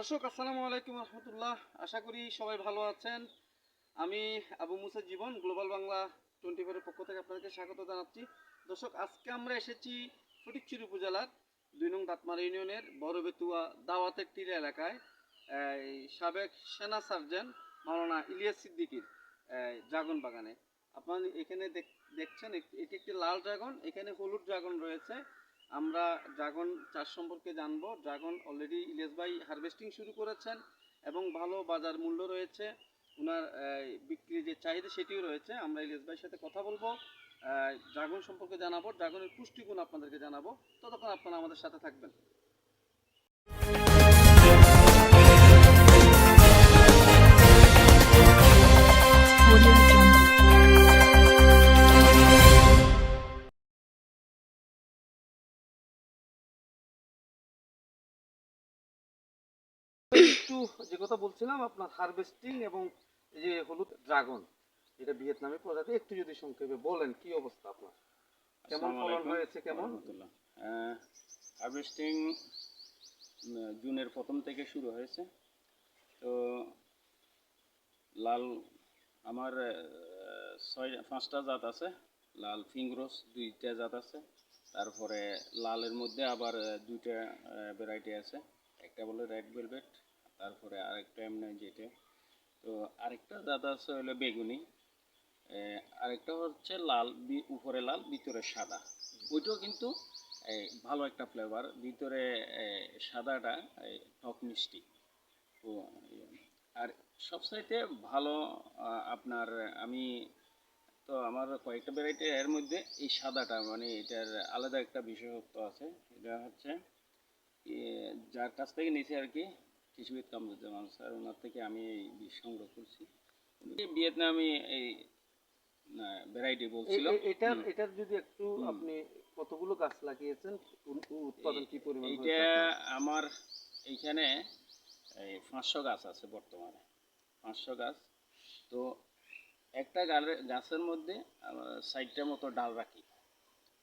দর্শক আসসালামু আলাইকুম রহমতুল্লাহ। আশা করি সবাই ভালো আছেন। আমি আবু মুসা জীবন গ্লোবাল বাংলা 24-এর পক্ষ থেকে আপনাদেরকে স্বাগত জানাচ্ছি। দর্শক, আজকে আমরা এসেছি ফটিকছড়ি উপজেলার 2 নং দাঁতমারা ইউনিয়নের বড়বেতুয়া দাওয়াতের টিলা এলাকায় সাবেক সেনা সার্জেন্ট মাওলানা ইলিয়াস সিদ্দিকীর ড্রাগন বাগানে। আপনারা এখানে দেখছেন এটি একটি লাল ড্রাগন, এখানে হলুদ ড্রাগন রয়েছে। আমরা ড্রাগন চাষ সম্পর্কে জানবো। ড্রাগন অলরেডি ইলিয়াস ভাই হারভেস্টিং শুরু করেছেন এবং ভালো বাজার মূল্য রয়েছে। ওনার বিক্রির যে চাহিদা সেটিও রয়েছে। আমরা ইলিয়াস ভাইয়ের সাথে কথা বলবো, ড্রাগন সম্পর্কে জানাবো, ড্রাগনের পুষ্টিগুণ আপনাদেরকে জানাবো। ততক্ষণ আপনারা আমাদের সাথে থাকবেন। একটু যে কথা বলছিলাম, আপনার হারভেস্টিং এবং এই যে হলুদ ড্রাগন, যেটা ভিয়েতনামি প্রজাতি, একটু যদি সংক্ষেপে বলেন কি অবস্থা আপনার, কেমন ফলন হয়েছে, কেমন? হারভেস্টিং জুনের প্রথম থেকে শুরু হয়েছে। তো লাল আমার 5টা জাত আছে। লাল ফিংগ্রোস 2টা জাত আছে। তারপরে লালের মধ্যে আবার 2টা ভ্যারাইটি আছে। একটা বলে রেড ভেলভেট, তারপরে আরেকটা এমনি যেটা। তো আরেকটা জাত আছে হলো বেগুনি, আরেকটা হচ্ছে লাল, উপরে লাল ভিতরে সাদা। ওইটাও কিন্তু ভালো একটা ফ্লেভার, ভিতরে সাদাটা টক মিষ্টি। ও আর সবচাইতে ভালো আপনার আমি তো আমার কয়েকটা ভ্যারাইটি, এর মধ্যে এই সাদাটা মানে এটার আলাদা একটা বিশেষত্ব আছে। এটা হচ্ছে যার কাছ থেকে নিয়েছি আর কি, কৃষিবিদ কামরুজ্জামান স্যার, ওনার থেকে আমি এই বীজ সংগ্রহ করছি। ভিয়েতনামি এই ভ্যারাইটি বলছিল। এটার যদি একটু আপনি কতগুলো গাছ লাগিয়েছেন, উৎপাদন কি পরিমাণ হয়েছে? এটা আমার এইখানে 500 গাছ আছে বর্তমানে, 500 গাছ। তো একটা গাছের মধ্যে 60টার মতো ডাল রাখি।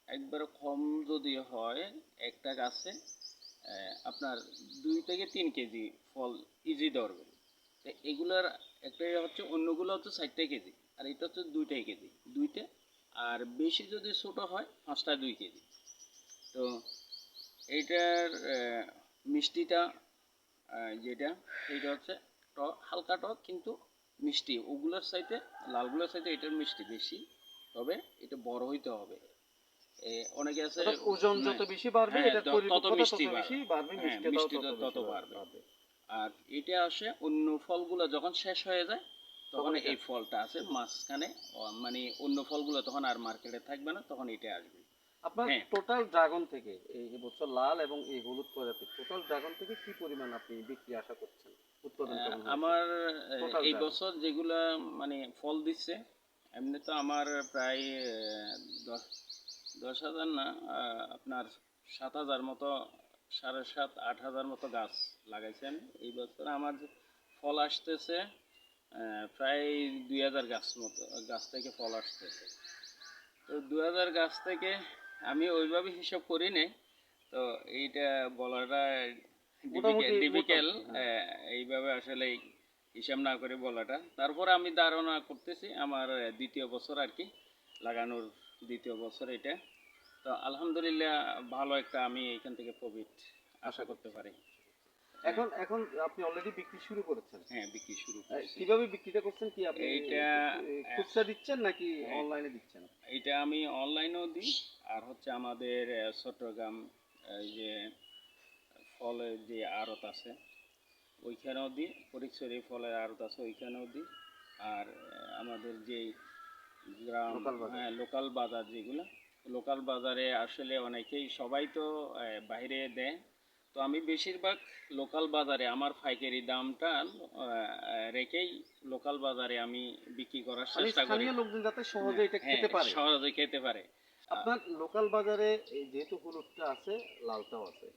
একবারে কম যদি হয় একটা গাছে আপনার 2 থেকে 3 কেজি ফল ইজি ধরবে। তো এগুলার একটা হচ্ছে, অন্যগুলো হচ্ছে 60 কেজি, আর এটা হচ্ছে 2টাই কেজি, 2টে। আর বেশি যদি ছোট হয় 5টা 2 কেজি। তো এইটার মিষ্টিটা যেটা, এইটা হচ্ছে টক, হালকা টক কিন্তু মিষ্টি। ওগুলোর চাইতে, লালগুলোর চাইতে এটার মিষ্টি বেশি। তবে এটা বড় হইতে হবে। অনেকে আছে ওজন যত বেশি বাড়বে এটার তত মিষ্টি বাড়বে, মিষ্টিটা তত বাড়বে। আর এটা আসে অন্য ফলগুলো যখন শেষ হয়ে যায়, তখন এই ফলটা আছে মাঝখানে, মানে অন্য ফলগুলো তখন আর মার্কেটে থাকবে না, তখন এটা আসবে। আপনার টোটাল ড্রাগন থেকে এই বছর লাল এবং এই হলুদ প্রজাতির টোটাল ড্রাগন থেকে কি পরিমাণ আপনি বিক্রি আশা করছেন? উৎপাদন কেমন হয়েছে আমার এই বছর যেগুলা মানে ফল দিচ্ছে, এমনি তো আমার প্রায় 10,000 না, আপনার 7,000 মতো, 7,500-8,000 মতো গাছ লাগাইছেন। এই বছর আমার ফল আসতেছে প্রায় 2,000 গাছ থেকে ফল আসতেছে। তো 2,000 গাছ থেকে আমি ওইভাবে হিসাব করি নাই। তো এইটা বলাটা ডিফিকাল, এইভাবে আসলে হিসাব না করে বলাটা। তারপরে আমি ধারণা করতেছি আমার দ্বিতীয় বছর আর কি, লাগানোর দ্বিতীয় বছর এটা। তো আলহামদুলিল্লাহ ভালো একটা আমি এখান থেকে প্রফিট আশা করতে পারি। এখন এখন আপনি অলরেডি বিক্রি শুরু করেছেন? হ্যাঁ, বিক্রি শুরু করেছি। কিভাবে বিক্রিটা করছেন? কি আপনি এইটা খুচরা দিচ্ছেন নাকি অনলাইনে দিচ্ছেন? এটা আমি অনলাইনেও দিই, আর হচ্ছে আমাদের চট্টগ্রাম যে ফলের যে আড়ত আছে ওইখানেও দিই, ফটিকছড়ি ফলের আড়ত আছে ওইখানেও দিই। আর আমাদের যেই গ্রাম, লোকাল বাজার যেগুলো, লোকাল বাজারে আসলে অনেকেই, সবাই তো বাইরে দেয়। তো আমি বেশিরভাগ লোকাল বাজারে আমার পাইকারি দামটা রেখেই লোকাল বাজারে আমি বিক্রি করার চেষ্টা করি, স্থানীয় লোকজন যাতে সহজে এটা খেতে পারে, সহজে খেতে পারে। আপনার লোকাল বাজারে যেহেতু হলুদটা আছে, লালটাও আছে,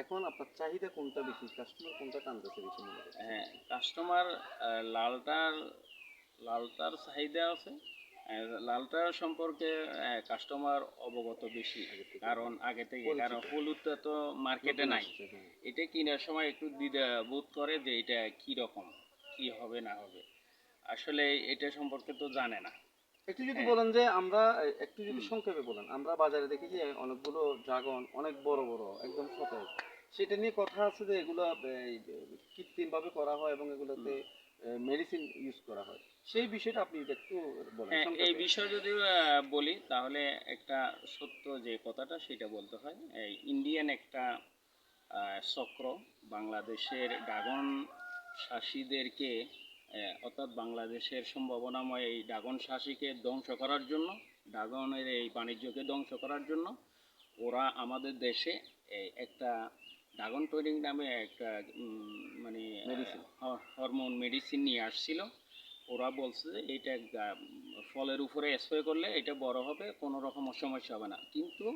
এখন আপনার চাহিদা কোনটা বেশি, কাস্টমার কোনটা টানতেছে বেশি? মনে হয় কাস্টমার লালটার চাহিদা আছে, লালটা সম্পর্কে কাস্টমার অবগত বেশি, কারণ আগে থেকে, পরিচিত। কারণ হলুদটা তো মার্কেটে নতুন নাই। আসছে, হ্যাঁ। এটা কেনার সময় একটু দ্বিধা বোধ করে যে এটা কি রকম, কি হবে না হবে, আসলে এটা সম্পর্কে তো জানে না। একটু যদি হ্যাঁ। বলেন যে আমরা একটু যদি হুম। সংক্ষেপে বলেন, আমরা বাজারে দেখি যে অনেকগুলো ড্রাগন অনেক বড় বড় একদম সতেজ, সেটা নিয়ে কথা আছে যে এগুলো কৃত্রিম ভাবে করা হয় এবং হুম। এগুলোতে মেডিসিন ইউজ করা হয়। সেই বিষয়টা আপনি একটু বলেন হ্যাঁ, এই সংক্ষেপে। বিষয়ে যদি বলি তাহলে একটা সত্য যে কথাটা সেটা বলতে হয়। এই ইন্ডিয়ান একটা চক্র বাংলাদেশের ড্রাগন চাষিদেরকে, অর্থাৎ বাংলাদেশের সম্ভাবনাময় এই ড্রাগন চাষিকে ধ্বংস করার জন্য, ড্রাগনের এই বাণিজ্যকে ধ্বংস করার জন্য ওরা আমাদের দেশে একটা ড্রাগন টনিক নামে একটা মানে মেডিসিন। হরমোন মেডিসিন নিয়ে আসছিল। ওরা বলছে যে এটা ফলের উপরে স্প্রে করলে এটা বড় হবে, কোনো রকম সমস্যা হবে না, কিন্তু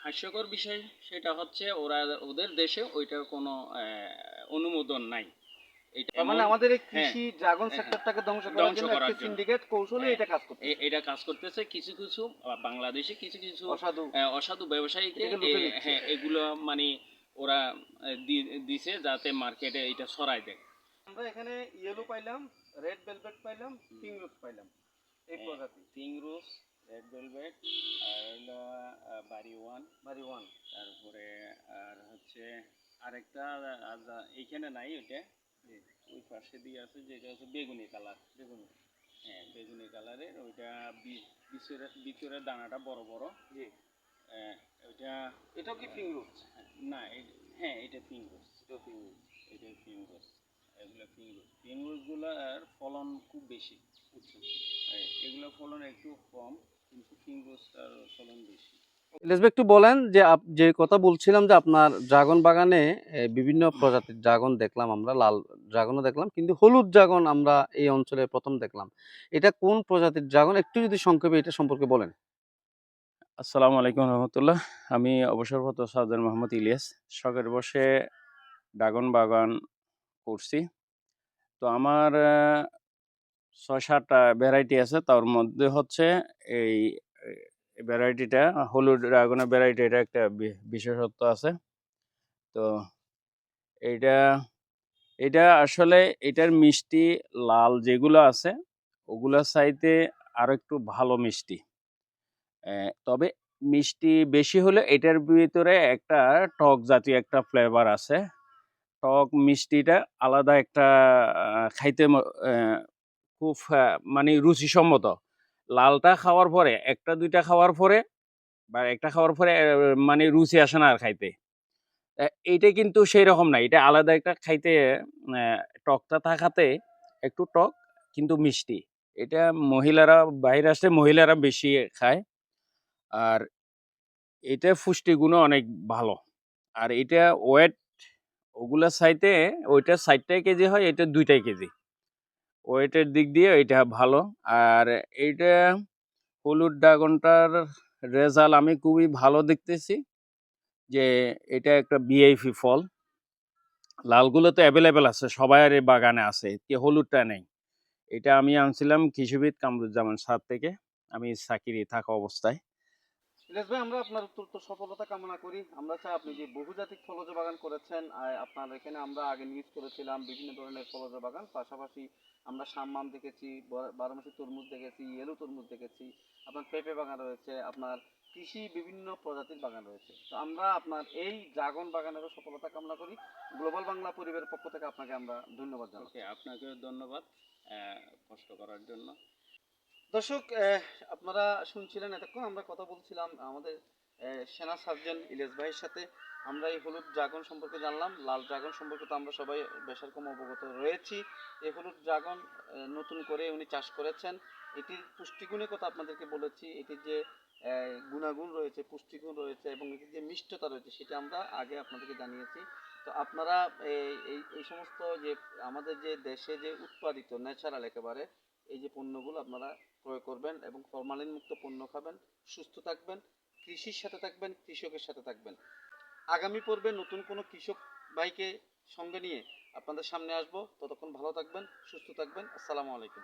হাস্যকর বিষয় সেটা হচ্ছে ওরা, ওদের দেশে ওইটার কোনো অনুমোদন নাই। এটা তার মানে এমন। আমাদের এই হ্যাঁ, কৃষি ড্রাগন হ্যাঁ, হ্যাঁ, সেক্টরটাকে ধ্বংস করার ধ্বংস জন্য একটা করার জন্য। সিন্ডিকেট কৌশলে হ্যাঁ, এটা কাজ করতেছে। এটা কাজ করতেছে কিছু কিছু বাংলাদেশে কিছু কিছু অসাধু অসাধু ব্যবসায়ীকে। এটাকে লুটে নিচ্ছে। হ্যাঁ, এগুলো মানে ওরা দিছে যাতে মার্কেটে এটা ছড়াই দেয়। আমরা এখানে ইয়েলো পাইলাম, রেড ভেলভেট পাইলাম, পিঙ্ক রোজ পাইলাম, এই প্রজাতি পিঙ্ক রোজ, রেড ভেলভেট, আর হলো বাড়ি ওয়ান, বাড়ি ওয়ান। তারপরে আর হচ্ছে আরেকটা এইখানে নাই ওইটা, ওই পাশে দিয়ে আছে যেটা হচ্ছে বেগুনি কালার। বেগুনি। হ্যাঁ, বেগুনি কালারের ওইটা ভিতরের দানাটা বড় বড়। জি। আহ, ওইটা এটাও কি পিঙ্ক রোজ? না, হ্যাঁ এটা পিঙ্ক রোজ, এটাও পিঙ্ক রোজ। এটা পিঙ্ক রোজ, এগুলো পিঙ্ক রোজ। পিঙ্ক রোজগুলোর ফলন খুব বেশি। আচ্ছা। এগুলো ফলন একটু কম, কিন্তু পিঙ্ক রোজটার ফলন বেশি। ইলিয়াস ভাই একটু বলেন যে যে কথা বলছিলাম যে আপনার ড্রাগন বাগানে বিভিন্ন প্রজাতির ড্রাগন দেখলাম, আমরা লাল ড্রাগনও দেখলাম, কিন্তু হলুদ ড্রাগন আমরা এই অঞ্চলে প্রথম দেখলাম। এটা কোন প্রজাতির ড্রাগন একটু যদি সংক্ষেপে এটা সম্পর্কে বলেন। আসসালামু আলাইকুম রহমতুল্লাহ। আমি অবসরপ্রাপ্ত সার্জন মোহাম্মদ ইলিয়াস। শখের বসে ড্রাগন বাগান করছি। তো আমার ৬-৭টা ভ্যারাইটি আছে। তার মধ্যে হচ্ছে এই ভ্যারাইটিটা, হলুদ ড্রাগনের ভ্যারাইটিটা একটা বিশেষত্ব আছে। তো এইটা এটা আসলে এটার মিষ্টি লাল যেগুলো আছে ওগুলোর চাইতে আরো একটু ভালো মিষ্টি। তবে মিষ্টি বেশি হলে এটার ভিতরে একটা টক জাতীয় একটা ফ্লেভার আছে। টক মিষ্টিটা আলাদা একটা খাইতে খুব মানে রুচিসম্মত। লালটা খাওয়ার পরে ১টা ২টা খাওয়ার পরে বা একটা খাওয়ার পরে মানে রুচি আসে না আর খাইতে। এইটা কিন্তু সেইরকম না। এটা আলাদা একটা খাইতে, টকটা থাকাতে একটু টক কিন্তু মিষ্টি। এটা মহিলারা, বাইরে আসলে মহিলারা বেশি খায়। আর এটার পুষ্টিগুণও অনেক ভালো। আর এটা ওয়েট ওগুলার চাইতে ওইটা ৬০ কেজি হয়, এটা ২ কেজি। ওয়েটের দিক দিয়ে এটা ভালো। আর এইটা হলুদ ড্রাগনটার রেজাল্ট আমি খুবই ভালো দেখতেছি যে এটা একটা ভিআইপি ফল। লালগুলো তো অ্যাভেলেবেল আছে, সবার বাগানে আছে, কি হলুদটা নেই। এটা আমি আনছিলাম কৃষিবিদ কামরুজ্জামান স্যার থেকে, আমি চাকরি থাকা অবস্থায়। ইলিয়াস ভাই, আমরা আপনার উত্তর সফলতা কামনা করি। আমরা চাই আপনি যে বহুজাতিক ফলজ বাগান করেছেন, আপনার এখানে আমরা আগে নিউজ করেছিলাম বিভিন্ন ধরনের ফলজ বাগান, পাশাপাশি আমরা সাম্মাম দেখেছি, বারোমাসি তরমুজ দেখেছি, ইয়েলো তরমুজ দেখেছি, আপনার পেঁপে বাগান রয়েছে, আপনার কৃষি বিভিন্ন প্রজাতির বাগান রয়েছে। তো আমরা আপনার এই ড্রাগন বাগানেরও সফলতা কামনা করি। গ্লোবাল বাংলা পরিবারের পক্ষ থেকে আপনাকে আমরা ধন্যবাদ জানাচ্ছি। ওকে, আপনাকেও ধন্যবাদ কষ্ট করার জন্য। দর্শক, আপনারা শুনছিলেন এতক্ষণ আমরা কথা বলছিলাম আমাদের সেনা সার্জন ইলিয়াস ভাইয়ের সাথে। আমরা এই হলুদ ড্রাগন সম্পর্কে জানলাম, লাল ড্রাগন সম্পর্কে তো আমরা সবাই বেশার কম অবগত রয়েছি। এই হলুদ ড্রাগন নতুন করে উনি চাষ করেছেন। এটির পুষ্টিগুণের কথা আপনাদেরকে বলেছি, এটির যে গুণাগুণ রয়েছে, পুষ্টিগুণ রয়েছে এবং এটির যে মিষ্টতা রয়েছে সেটা আমরা আগে আপনাদেরকে জানিয়েছি। তো আপনারা এই এই এই সমস্ত যে আমাদের যে দেশে যে উৎপাদিত ন্যাচারাল একেবারে এই যে পণ্যগুলো আপনারা ক্রয় করবেন এবং ফরমালিন মুক্ত পণ্য খাবেন, সুস্থ থাকবেন, কৃষির সাথে থাকবেন, কৃষকের সাথে থাকবেন। আগামী পর্বে নতুন কোনো কৃষক ভাইকে সঙ্গে নিয়ে আপনাদের সামনে আসবো। ততক্ষণ ভালো থাকবেন, সুস্থ থাকবেন। আসসালামু আলাইকুম।